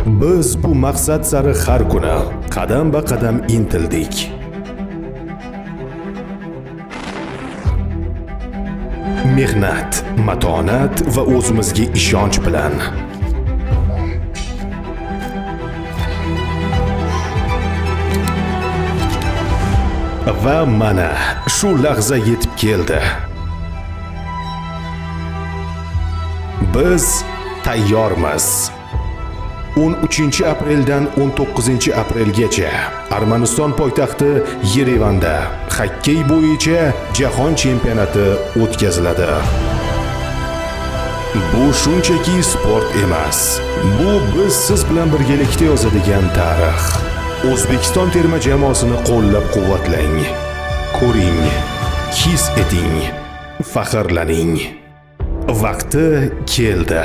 Biz bu maqsad sari har kuni qadam ba qadam intildik. Mehnat, matonat va o'zimizga ishonch bilan. Va mana shu lahza yetib keldi. Biz tayyormiz. 13 apreldan 19 aprelgacha Armaniston poytaxti Yerevanda xokkey bo'yicha jahon chempionati o'tkaziladi. Bu shunchaki sport emas. Bu biz siz bilan birgalikda yozadigan tarix. O'zbekiston terma jamoasini qo'llab-quvvatlang. Ko'ring, his eting, faxrlaning. Vaqti keldi.